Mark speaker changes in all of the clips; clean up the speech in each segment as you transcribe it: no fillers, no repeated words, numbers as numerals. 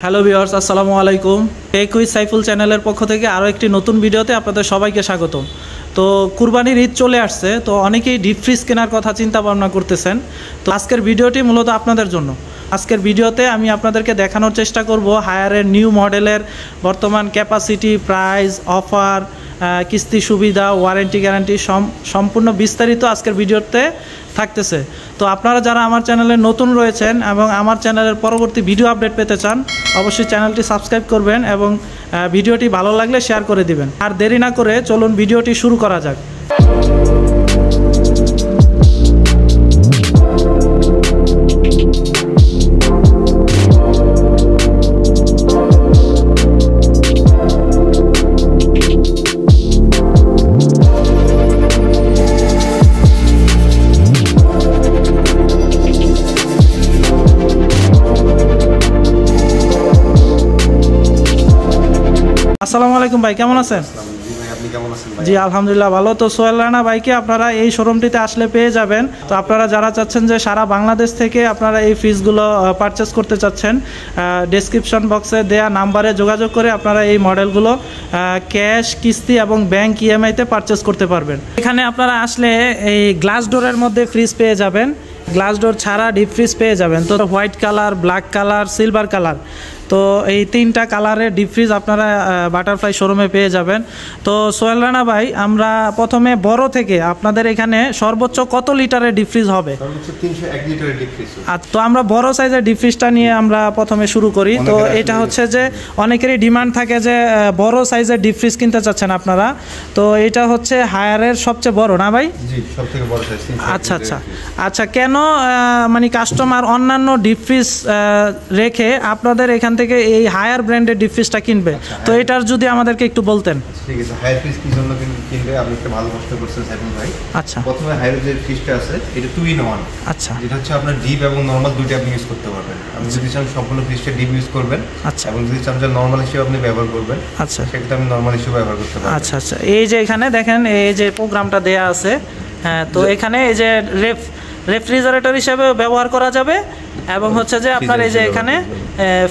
Speaker 1: Hello viewers, আসসালামু আলাইকুম। Take with Saiful চ্যানেলের পক্ষ থেকে আরও একটি নতুন ভিডিওতে আপনাদের সবাইকে স্বাগতম। তো কুরবানির ঈদ চলে আসছে, তো অনেকেই ডিপ ফ্রিজ কেনার কথা চিন্তা ভাবনা করতেছেন। তো আজকের ভিডিওটি মূলত আপনাদের জন্য। আজকের ভিডিওতে আমি আপনাদেরকে দেখানোর চেষ্টা করব হায়ারের নিউ মডেলের বর্তমান ক্যাপাসিটি, প্রাইস, অফার, কিস্তি সুবিধা, ওয়ারেন্টি গ্যারান্টি সম্পূর্ণ বিস্তারিত আজকের ভিডিওতে থাকতেছে। তো আপনারা যারা আমার চ্যানেলে নতুন রয়েছেন এবং আমার চ্যানেলের পরবর্তী ভিডিও আপডেট পেতে চান, অবশ্যই চ্যানেলটি সাবস্ক্রাইব করবেন এবং ভিডিওটি ভালো লাগলে শেয়ার করে দিবেন। আর দেরি না করে চলুন ভিডিওটি শুরু করা যাক। আসসালামু আলাইকুম ভাই, কেমন আছেন? জি আলহামদুলিল্লাহ ভালো। তো সোহেল রানা ভাইকে আপনারা এই শোরুমটিতে আসলে পেয়ে যাবেন। তো আপনারা যারা চাচ্ছেন যে সারা বাংলাদেশ থেকে আপনারা এই ফ্রিজগুলো পারচেস করতে চাচ্ছেন, ডেসক্রিপশন বক্সে দেয়া নাম্বারে যোগাযোগ করে আপনারা এই মডেলগুলো ক্যাশ, কিস্তি এবং ব্যাংক ইএমআইতে পারচেস করতে পারবেন। এখানে আপনারা আসলে এই গ্লাস ডোরের মধ্যে ফ্রিজ পেয়ে যাবেন, গ্লাস ডোর ছাড়া ডিপ ফ্রিজ পেয়ে যাবেন। তো white colour, black colour, silver colour, তো এই তিনটা কালারের ডিপ ফ্রিজ আপনারা বাটারফ্লাই শোরুমে পেয়ে যাবেন। তো সোহেল রানা ভাই, আমরা প্রথমে বড় থেকে আপনাদের এখানে সর্বোচ্চ কত লিটারের ডিপ ফ্রিজ হবে?
Speaker 2: সর্বোচ্চ 301 লিটারের ডিপ ফ্রিজ।
Speaker 1: তো আমরা বড় সাইজের ডিপ ফ্রিজটা নিয়ে আমরা প্রথমে শুরু করি। তো এটা হচ্ছে যে অনেকেরই ডিমান্ড থাকে যে বড় সাইজের ডিপ ফ্রিজ কিনতে চাচ্ছেন আপনারা। তো এটা হচ্ছে হায়ারের সবচেয়ে বড়, না ভাই?
Speaker 2: জি, সবথেকে বড় সাইজ।
Speaker 1: আচ্ছা আচ্ছা আচ্ছা, কেন মানে কাস্টমার অন্যান্য ডিপ ফ্রিজ রেখে আপনাদের এখান থেকে এই হায়ার ব্র্যান্ডের ডিপ ফ্রিজটা কিনবে? তো এটার যদি আমাদেরকে একটু বলতেন।
Speaker 2: ঠিক আছে, হায়ার ফ্রিজ কি জন্য কিনবে? আপনি একটা ভালো প্রশ্ন করছেন সাইফুল ভাই।
Speaker 1: আচ্ছা,
Speaker 2: প্রথমে হায়ার যে ফ্রিজটা আছে এটা 2 in 1।
Speaker 1: আচ্ছা,
Speaker 2: যেটা হচ্ছে আপনার ডিপ এবং নরমাল দুইটা আপনি ইউজ করতে পারবেন। আপনি যদি চান সম্পূর্ণ ফ্রিজটা ডিপ ইউজ করবেন,
Speaker 1: আচ্ছা,
Speaker 2: এবং যদি চান যে নরমাল হিসেবে আপনি ব্যবহার করবেন,
Speaker 1: আচ্ছা,
Speaker 2: সেক্ষেত্রে আপনি নরমাল হিসেবে ব্যবহার করতে পারবেন।
Speaker 1: আচ্ছা আচ্ছা, এই যে এখানে দেখেন এই যে প্রোগ্রামটা দেয়া আছে, হ্যাঁ, তো এখানে এই যে রেফ্রিজারেটর হিসেবেও ব্যবহার করা যাবে এবং হচ্ছে যে আপনার এই যে এখানে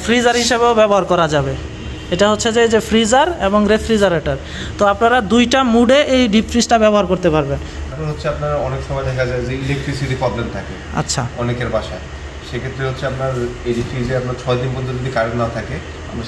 Speaker 1: ফ্রিজার হিসেবেও ব্যবহার করা যাবে। এটা হচ্ছে যে এই যে ফ্রিজার এবং রেফ্রিজারেটর, তো আপনারা দুইটা মুডে এই ডিপ ফ্রিজটা ব্যবহার করতে পারবেন।
Speaker 2: কারণ হচ্ছে আপনার অনেক সময় দেখা যায় যে ইলেকট্রিসিটি প্রবলেম থাকে
Speaker 1: আচ্ছা
Speaker 2: অনেকের বাসায়। সেক্ষেত্রে হচ্ছে আপনার এই ফ্রিজে আপনার 6 দিন পর্যন্ত যদি কারেন্ট না থাকে,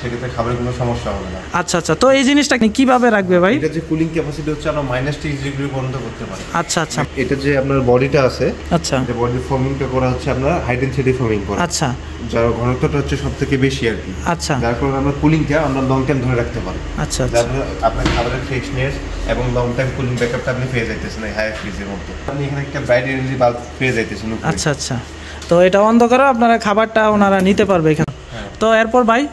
Speaker 2: সেক্ষেত্রে খাবারের কোনো সমস্যা হবে না।
Speaker 1: আচ্ছা আচ্ছা, তো এই জিনিসটা কিভাবে রাখবে ভাই?
Speaker 2: এটা যে কুলিং ক্যাপাসিটি হচ্ছে আমরা -30 ডিগ্রি পর্যন্ত করতে পারি।
Speaker 1: আচ্ছা আচ্ছা,
Speaker 2: এটা যে আপনার বডিটা আছে,
Speaker 1: আচ্ছা,
Speaker 2: এটা বডি ফর্মিংটা করা হচ্ছে আপনার হাই ডেনসিটি ফর্মিং করা।
Speaker 1: আচ্ছা,
Speaker 2: যার ঘনত্বটা হচ্ছে সবথেকে বেশি আর কি।
Speaker 1: আচ্ছা,
Speaker 2: যার কারণে আমরা কুলিংটা আমরা লং টাইম ধরে রাখতে পারি।
Speaker 1: আচ্ছা আচ্ছা,
Speaker 2: যার আপনার খাবারের ফ্রেশনেস এবং লং টাইম কুলিং ব্যাকআপটা আপনি পেয়ে যাইতেছেন এই হাই ফ্রিজের মধ্যে। আপনি এখানে একটা ব্রাইট এনার্জি বাল্ব পেয়ে যাইতেছেন।
Speaker 1: আচ্ছা আচ্ছা, তো এটা বন্ধ করে আপনারা খাবারটা ওনারা নিতে পারবে এখানে। তো এরপর ভাই,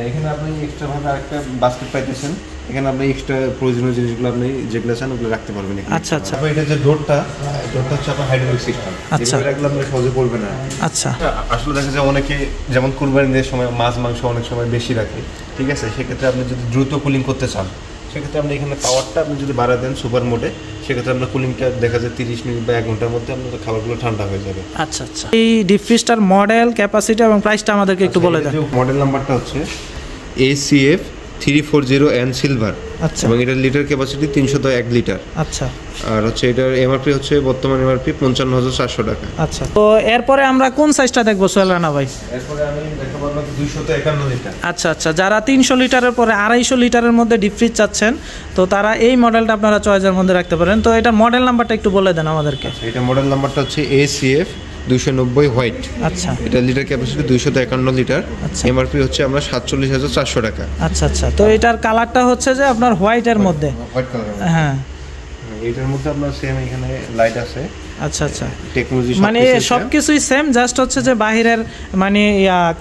Speaker 2: এখানে আপনি এক্সট্রা ভাবে আরেকটা বাস্কেট পাইতেছেন। এখানে আপনি এক্সট্রা প্রয়োজনীয় জিনিসগুলো আপনি যেগুলো চান ওগুলো রাখতে পারবেন।
Speaker 1: আচ্ছা আচ্ছা,
Speaker 2: এটা যে ডোরটা হচ্ছে আপনার হাইড্রোলিক সিস্টেম।
Speaker 1: আচ্ছা,
Speaker 2: এগুলো আপনি সহজে পড়বে না।
Speaker 1: আচ্ছা,
Speaker 2: আসলে দেখা যায় অনেকে যেমন কুরবানির সময় মাছ মাংস অনেক সময় বেশি রাখে, ঠিক আছে? সেক্ষেত্রে আপনি যদি দ্রুত কুলিং করতে চান, সেক্ষেত্রে আপনি এখানে পাওয়ারটা আপনি যদি বাড়া দেন সুপার মোডে, সেক্ষেত্রে আপনার কুলিংটা দেখা যায় 30 মিনিট বা 1 ঘন্টার মধ্যে আপনার খাবারগুলো ঠান্ডা হয়ে যাবে।
Speaker 1: আচ্ছা আচ্ছা, এই ডিপ ফ্রিজটার মডেল, ক্যাপাসিটি এবং প্রাইসটা আমাদেরকে একটু বলে দেন।
Speaker 2: মডেল নাম্বারটা হচ্ছে ACF 340N সিলভার। আচ্ছা, এবং এটার লিটার ক্যাপাসিটি 301 লিটার।
Speaker 1: আচ্ছা,
Speaker 2: আর হচ্ছে এটার এমআরপি হচ্ছে বর্তমান এমআরপি 55,400 টাকা।
Speaker 1: আচ্ছা, তো এরপরে আমরা কোন সাইজটা দেখবো সোহেল রানা ভাই?
Speaker 2: এরপরে আমি দেখাবো আপনাকে 251 লিটার।
Speaker 1: আচ্ছা আচ্ছা, যারা 300 লিটারের পরে 250 লিটারের মধ্যে ডিপ ফ্রিজ চাচ্ছেন, তো তারা এই মডেলটা আপনারা চয়েসের মধ্যে রাখতে পারেন। তো এটার মডেল নাম্বারটা একটু বলে দেন আমাদেরকে।
Speaker 2: এটা মডেল নাম্বারটা হচ্ছে ACF 290 হোয়াইট।
Speaker 1: আচ্ছা,
Speaker 2: এটা লিটার ক্যাপাসিটি 251 লিটার।
Speaker 1: আচ্ছা,
Speaker 2: এমআরপি হচ্ছে আমরা 47,400 টাকা।
Speaker 1: আচ্ছা আচ্ছা, তো এটার কালারটা হচ্ছে যে আপনার হোয়াইটের মধ্যে,
Speaker 2: হোয়াইট কালার।
Speaker 1: হ্যাঁ,
Speaker 2: এটার মধ্যে আপনার সেম এখানে লাইট আছে।
Speaker 1: আচ্ছা আচ্ছা,
Speaker 2: টেকনোলজি
Speaker 1: মানে সবকিছুই সেম, জাস্ট হচ্ছে যে বাহিরের মানে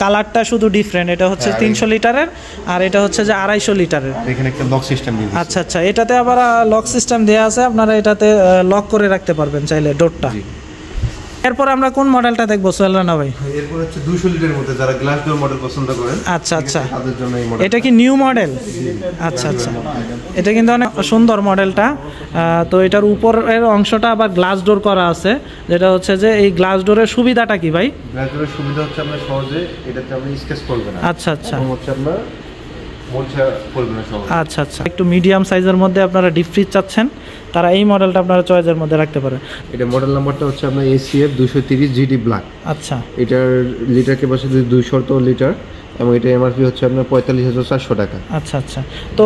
Speaker 1: কালারটা শুধু ডিফারেন্ট। এটা হচ্ছে 300 লিটারের আর এটা হচ্ছে যে 250 লিটারের।
Speaker 2: এখানে একটা লক সিস্টেম দিয়ে দিয়েছে।
Speaker 1: আচ্ছা আচ্ছা, এটাতে আবার লক সিস্টেম দেওয়া আছে, আপনারা এটাতে লক করে রাখতে পারবেন চাইলে ডোরটা। এরপর আমরা কোন মডেলটা দেখবো সোহেল রানা ভাই?
Speaker 2: এরপর হচ্ছে 200 লিটারের মধ্যে যারা গ্লাস ডোর মডেল পছন্দ করেন,
Speaker 1: আচ্ছা আচ্ছা,
Speaker 2: তাদের জন্য এই মডেল।
Speaker 1: এটা কি নিউ মডেল? আচ্ছা আচ্ছা, এটা কিন্তু অনেক সুন্দর মডেলটা। তো এটার উপরের অংশটা আবার গ্লাস ডোর করা আছে, যেটা হচ্ছে যে এই গ্লাস ডোরের সুবিধাটা কি ভাই?
Speaker 2: গ্লাস ডোরের সুবিধা হচ্ছে আমরা সহজে এটাতে আমরা স্কেচ করবে না।
Speaker 1: আচ্ছা আচ্ছা,
Speaker 2: হচ্ছে আমরা মোছা করবে না সহজে।
Speaker 1: আচ্ছা আচ্ছা, একটু মিডিয়াম সাইজের মধ্যে আপনারা ডিপ ফ্রিজ চাচ্ছেন, তারা এই মডেলটা আপনারা চয়েসের মধ্যে রাখতে পারেন।
Speaker 2: এটা মডেল নাম্বারটা হচ্ছে আপনার ACF 230 GD ব্ল্যাক।
Speaker 1: আচ্ছা,
Speaker 2: এটার লিটার ক্যাপাসিটি 200 লিটার এবং এটা MRP হচ্ছে আপনার 45,400 টাকা।
Speaker 1: আচ্ছা আচ্ছা, তো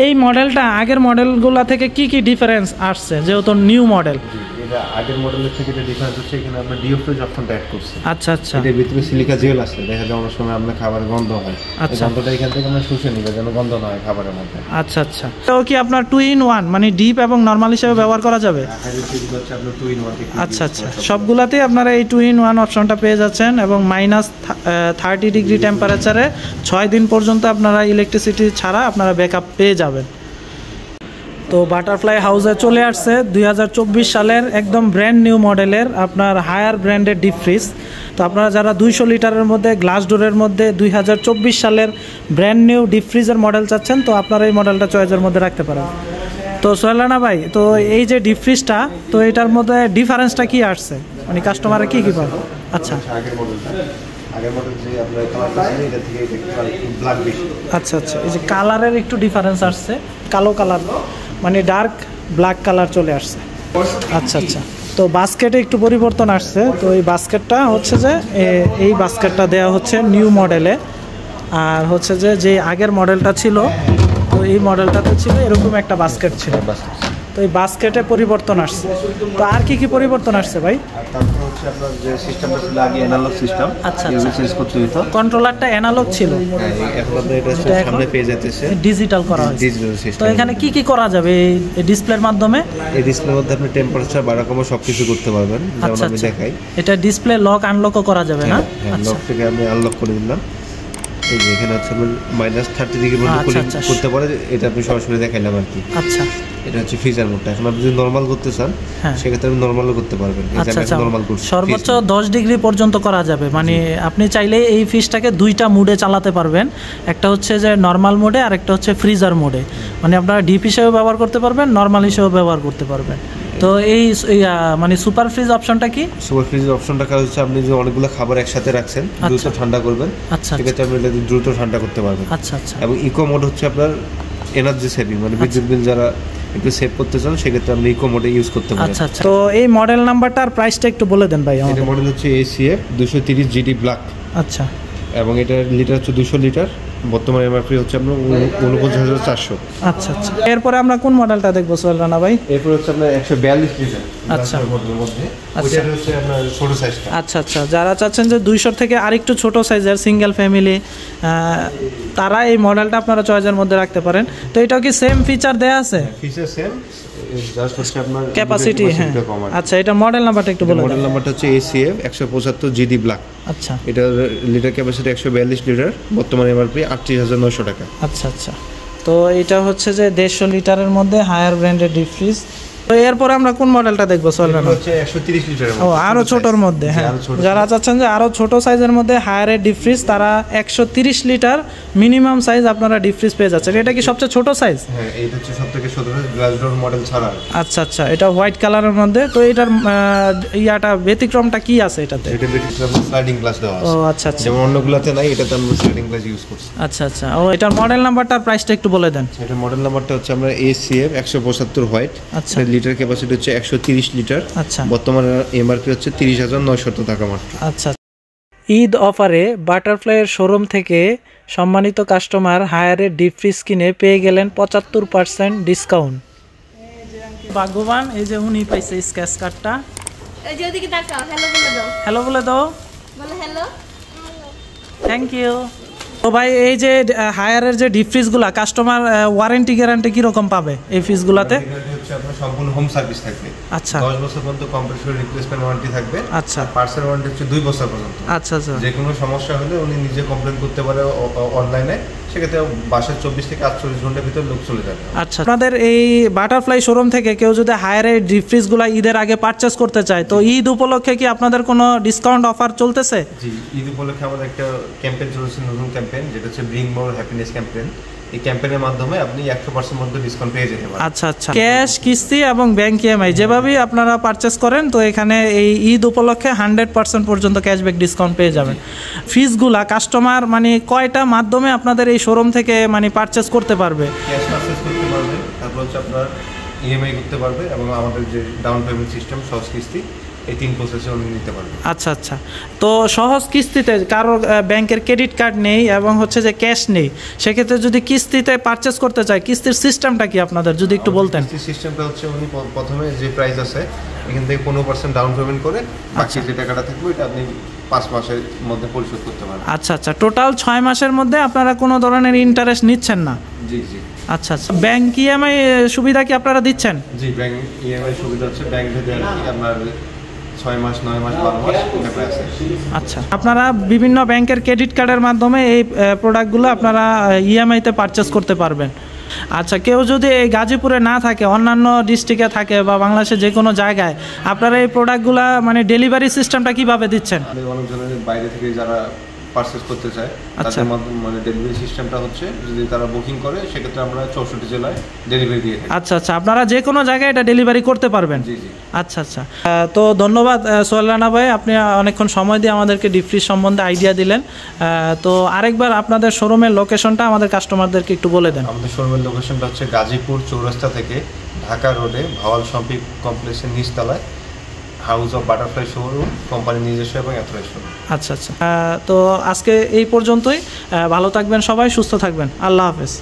Speaker 1: এই মডেলটা আগের মডেলগুলো থেকে কি কি ডিফারেন্স আসছে, যেহেতু নিউ মডেল?
Speaker 2: এটা আগের মডেলের থেকে যে ডিফারেন্স হচ্ছে, এখানে আমরা ডিওফ্রিজ অপশনটা অ্যাড করছি।
Speaker 1: আচ্ছা আচ্ছা,
Speaker 2: এটার ভিতরে সিলিকা জেল আছে, দেখা যায় অনেক সময় আপনার খাবারের গন্ধ হয়,
Speaker 1: আচ্ছা,
Speaker 2: গন্ধটা এখান থেকে আমরা শুষে নিব যেন গন্ধ না হয় খাবারের মধ্যে।
Speaker 1: আচ্ছা আচ্ছা, তো কি আপনার 2 in 1 মানে ডিপ এবং নরমাল হিসেবে ব্যবহার করা যাবে? আচ্ছা আচ্ছা, সবগুলাতেই আপনারা এই 2 in 1 অপশনটা পেয়ে যাচ্ছেন এবং -30 ডিগ্রি টেম্পারেচারে 6 দিন পর্যন্ত আপনারা ইলেকট্রিসিটি ছাড়া আপনারা ব্যাকআপ পেয়ে যাবেন। তো বাটারফ্লাই হাউসে চলে আসছে 2024 সালের একদম ব্র্যান্ড নিউ মডেলের আপনার হায়ার ব্র্যান্ডের ডিপ ফ্রিজ। তো আপনারা যারা 200 লিটারের মধ্যে গ্লাস ডোরের মধ্যে 2024 সালের ব্র্যান্ড নিউ ডিপ ফ্রিজের মডেল চাচ্ছেন, তো আপনারা এই মডেলটা চয়েসের মধ্যে রাখতে পারেন। তো সোহেল রানা ভাই, তো এই যে ডিপ ফ্রিজটা, তো এটার মধ্যে ডিফারেন্সটা কি আসছে, মানে কাস্টমারের কি পাবে? আচ্ছা আচ্ছা আচ্ছা, এই যে কালারের একটু ডিফারেন্স আসছে, কালো কালার মানে ডার্ক ব্ল্যাক কালার চলে আসছে। আচ্ছা আচ্ছা, তো বাস্কেটে একটু পরিবর্তন আসছে। তো এই বাস্কেটটা হচ্ছে যে এই বাস্কেটটা দেওয়া হচ্ছে নিউ মডেলে, আর হচ্ছে যে আগের মডেলটা ছিল, তো এই মডেলটাতে ছিল এরকম একটা বাস্কেট ছিল, তো এই বাস্কেটে পরিবর্তন আসছে। তো আর কি কি পরিবর্তন আসছে ভাই?
Speaker 2: তারপর হচ্ছে আপনার যে সিস্টেমটা ছিল আগে অ্যানালগ সিস্টেম,
Speaker 1: আচ্ছা আচ্ছা,
Speaker 2: চেঞ্জ করতে হতো,
Speaker 1: কন্ট্রোলারটা অ্যানালগ ছিল,
Speaker 2: এখন আপনার এটা সামনে পেয়ে যাচ্ছে
Speaker 1: ডিজিটাল করা হয়েছে।
Speaker 2: Digital system.
Speaker 1: তো এখানে কি কি করা যাবে এই ডিসপ্লের মাধ্যমে?
Speaker 2: এই ডিসপ্লের মধ্যে আপনি টেম্পারেচার বাড়া কমা সবকিছু করতে পারবেন, যেমন আমি দেখাই।
Speaker 1: এটা ডিসপ্লে লক আনলকও করা যাবে না?
Speaker 2: লক থেকে আমি আনলক করে দিলাম, এই যে এখানে হচ্ছে -30 ডিগ্রি পর্যন্ত কুলিং করতে পারে, এটা আপনি সরাসরি দেখাইলাম আর কি। আচ্ছা, এটা হচ্ছে ফ্রিজার মোডটা। এখন আপনি যদি নরমাল করতে চান সেক্ষেত্রে আপনি নরমালও করতে পারবেন।
Speaker 1: আচ্ছা আচ্ছা, নরমাল করতে সর্বোচ্চ 10 ডিগ্রি পর্যন্ত করা যাবে, মানে আপনি চাইলে এই ফ্রিজটাকে দুইটা মোডে চালাতে পারবেন, একটা হচ্ছে যে নরমাল মোডে আর একটা হচ্ছে ফ্রিজার মোডে, মানে আপনারা ডিপ হিসেবে ব্যবহার করতে পারবেন, নরমাল হিসেবে ব্যবহার করতে পারবেন। তো এই মানে সুপার ফ্রিজ অপশনটা কি? সুপার ফ্রিজের অপশনটা হচ্ছে আপনি যে অনেকগুলো খাবার একসাথে রাখছেন, দ্রুত ঠান্ডা করবেন, সেক্ষেত্রে আপনি এটা দ্রুত ঠান্ডা করতে পারবেন। আচ্ছা আচ্ছা, এবং ইকো মোড হচ্ছে আপনার এনার্জি সেভিং, মানে বিদ্যুৎ বিল যারা একটু সেভ করতে চান সেক্ষেত্রে আপনি ইকো মোডে ইউজ করতে পারেন। আচ্ছা আচ্ছা, তো এই মডেল নাম্বারটা আর প্রাইসটা একটু বলে দেন ভাই আমাদের। মডেল হচ্ছে ACF 230 GD ব্ল্যাক। আচ্ছা, এবং এটার লিটার হচ্ছে 200 লিটার, বর্তমানে MRP হচ্ছে আপনার 49,400। আচ্ছা আচ্ছা, এরপরে আমরা কোন মডেলটা দেখবো সোহেল রানা ভাই? এরপর হচ্ছে আপনার 142 লিটার। আচ্ছা, মডেলের মধ্যে ওইটা হচ্ছে আপনার ছোট সাইজটা। আচ্ছা আচ্ছা, যারা চাচ্ছেন যে 200 থেকে আরেকটু ছোট সাইজের সিঙ্গেল ফ্যামিলি, তারা এই মডেলটা আপনারা চয়েসের মধ্যে রাখতে পারেন। তো এটাও কি সেম ফিচার দেয়া আছে? ফিচার সেম, জাস্ট হচ্ছে আপনার ক্যাপাসিটি। হ্যাঁ, আচ্ছা, এটা মডেল নাম্বারটা একটু বলুন। মডেল নাম্বারটা হচ্ছে ACF 175 GD ব্ল্যাক। আচ্ছা, এটা লিটার ক্যাপাসিটি 142 লিটার, বর্তমানে MRP 38,900 টাকা। আচ্ছা আচ্ছা, তো এটা হচ্ছে যে 150 লিটারের মধ্যে হায়ার ব্র্যান্ডের ডিপ ফ্রিজ। তো এরপরে আমরা কোন মডেলটা দেখবো সোহেল রানা? হচ্ছে 130 লিটারের মধ্যে। ও, আরো ছোটর মধ্যে। হ্যাঁ, যারা চাচ্ছেন যে আরো ছোট সাইজের মধ্যে হায়ারের ডিপ ফ্রিজ, তারা 130 লিটার মিনিমাম সাইজ আপনারা ডিপ ফ্রিজ পেয়ে যাচ্ছেন। এটা কি সবচেয়ে ছোট সাইজ? হ্যাঁ, এটা হচ্ছে সবথেকে ছোট সাইজ, গ্লাস ডোর মডেল ছাড়া। আচ্ছা আচ্ছা, এটা হোয়াইট কালারের মধ্যে। তো এটার ইয়াটা ব্যতিক্রমটা কি আছে এটাতে? এটা ব্যতিক্রম স্লাইডিং গ্লাস দেওয়া আছে। ও আচ্ছা আচ্ছা, যেমন অন্যগুলোতে নাই, এটাতে আমরা স্লাইডিং গ্লাস ইউজ করছি। আচ্ছা আচ্ছা, ও এটার মডেল নাম্বারটা আর প্রাইসটা একটু বলে দেন। এটার মডেল নাম্বারটা হচ্ছে আমরা ACF 175 হোয়াইট। আচ্ছা, লিটার ক্যাপাসিটি হচ্ছে 130 লিটার। আচ্ছা, বর্তমানে MRP হচ্ছে 30,900 টাকা মাত্র। আচ্ছা, ঈদ অফারে বাটারফ্লাইয়ের শোরুম থেকে সম্মানিত কাস্টমার হায়ারের ডিপ ফ্রিজ কিনে পেয়ে গেলেন 75% ডিসকাউন্ট। ভাগ্যবান, এই যে উনি পাইছে স্ক্র্যাচ কার্ডটা। এই যে ওদিকে তাকাও, হ্যালো বলে দাও। হ্যালো বলে দাও, বলো হ্যালো। Thank you. তো ভাই, এই যে হায়ারের যে ডিপ ফ্রিজগুলা কাস্টমার ওয়ারেন্টি গ্যারান্টি কি রকম পাবে এই ফ্রিজগুলাতে?
Speaker 2: সম্পূর্ণ হোম সার্ভিস থাকবে।
Speaker 1: আচ্ছা
Speaker 2: 10 বছর পর্যন্ত কম্প্রেসর রিপ্লেসমেন্ট ওয়ারেন্টি থাকবে।
Speaker 1: আচ্ছা
Speaker 2: পার্টসের ওয়ারেন্টি হচ্ছে 2 বছর পর্যন্ত।
Speaker 1: আচ্ছা আচ্ছা
Speaker 2: যে কোনো সমস্যা হলে উনি নিজে কমপ্লেন করতে পারে অনলাইনে, সেক্ষেত্রে বাসায় 24 থেকে 48 ঘন্টার ভিতর লোক চলে যাবে।
Speaker 1: আচ্ছা, আপনাদের এই বাটারফ্লাই শোরুম থেকে কেউ যদি হায়ার এই ডিপ ফ্রিজগুলো ঈদের আগে পারচেস করতে চায়, তো ঈদ উপলক্ষে কি আপনাদের কোনো ডিসকাউন্ট অফার চলতেছে?
Speaker 2: জি, ঈদ উপলক্ষে আমাদের একটা ক্যাম্পেইন চলছে, নতুন ক্যাম্পেইন, যেটা হচ্ছে ব্রিং মোর হ্যাপিনেস ক্যাম্পেইন। এই ক্যাম্পেইনের মাধ্যমে আপনি 100% মধ্যে ডিসকাউন্ট পেয়ে যেতে পারেন।
Speaker 1: আচ্ছা আচ্ছা, ক্যাশ, কিস্তি এবং ব্যাংক ইএমআই যেভাবেই আপনারা পারচেস করেন, তো এখানে এই ঈদ উপলক্ষে 100% পর্যন্ত ক্যাশব্যাক ডিসকাউন্ট পেয়ে যাবেন। ফিজগুলা কাস্টমার মানে কয়টা মাধ্যমে আপনাদের এই শোরুম থেকে মানে পারচেস করতে পারবে?
Speaker 2: ক্যাশ পারচেস করতে পারবে, তারপর হচ্ছে আপনার ইএমআই করতে পারবে, এবং আমাদের যে ডাউন পেমেন্ট সিস্টেম সহজ কিস্তি, এই 3 প্রসেসে উনি নিতে পারবে।
Speaker 1: আচ্ছা আচ্ছা, তো সহজ কিস্তিতে কারো ব্যাংকের ক্রেডিট কার্ড নেই এবং হচ্ছে যে ক্যাশ নেই, সেক্ষেত্রে যদি কিস্তিতে পারচেস করতে চায়, কিস্তির সিস্টেমটা কি আপনাদের যদি একটু বলতেন?
Speaker 2: কিস্তির সিস্টেমটা হচ্ছে উনি প্রথমে যে প্রাইস আছে এখান থেকে 15% ডাউন পেমেন্ট করে বাকি যে টাকাটা থাকবে এটা আপনি 5 মাসের মধ্যে পরিশোধ করতে পারবেন।
Speaker 1: আচ্ছা আচ্ছা, টোটাল 6 মাসের মধ্যে আপনারা কোনো ধরনের ইন্টারেস্ট নিচ্ছেন না?
Speaker 2: জি জি।
Speaker 1: আচ্ছা আচ্ছা, ব্যাংক ইএমআই সুবিধা কি আপনারা দিচ্ছেন?
Speaker 2: জি, ব্যাংক ইএমআই সুবিধা হচ্ছে ব্যাংক থেকে আপনার 6 মাস, 9 মাস, 12 মাস এভাবে আছে।
Speaker 1: আচ্ছা, আপনারা বিভিন্ন ব্যাংকের ক্রেডিট কার্ডের মাধ্যমে এই প্রোডাক্টগুলো আপনারা ইএমআইতে পারচেস করতে পারবেন। আচ্ছা, কেউ যদি এই গাজীপুরে না থাকে, অন্যান্য ডিস্ট্রিক্টে থাকে বা বাংলাদেশের যে কোনো জায়গায়, আপনারা এই প্রোডাক্টগুলো মানে ডেলিভারি সিস্টেমটা কিভাবে দিচ্ছেন?
Speaker 2: অনেক জনের বাইরে থেকে যারা পারচেস করতে চায় তাদের মাধ্যমে মানে ডেলিভারি সিস্টেমটা হচ্ছে, যদি তারা বুকিং করে সেক্ষেত্রে আমরা 64 জেলায় ডেলিভারি দিয়ে থাকি।
Speaker 1: আচ্ছা আচ্ছা, আপনারা যে কোনো জায়গায় এটা ডেলিভারি করতে পারবেন?
Speaker 2: জি জি।
Speaker 1: আচ্ছা আচ্ছা, তো ধন্যবাদ সোহেল রানা ভাই, আপনি অনেকক্ষণ সময় দিয়ে আমাদেরকে ডিপ ফ্রিজ সম্বন্ধে আইডিয়া দিলেন। তো আরেকবার আপনাদের শোরুমের লোকেশনটা আমাদের কাস্টমারদেরকে একটু বলে দেন।
Speaker 2: আমাদের শোরুমের লোকেশনটা হচ্ছে গাজীপুর চৌরাস্তা থেকে ঢাকা রোডে ভাওয়াল শপিং কমপ্লেক্সের নিচতলায়, হাউস অফ বাটারফ্লাই শোরুম, কোম্পানির নিজস্ব এবং অথরাইজড শোরুম।
Speaker 1: আচ্ছা আচ্ছা, তো আজকে এই পর্যন্তই। ভালো থাকবেন সবাই, সুস্থ থাকবেন, আল্লাহ হাফেজ।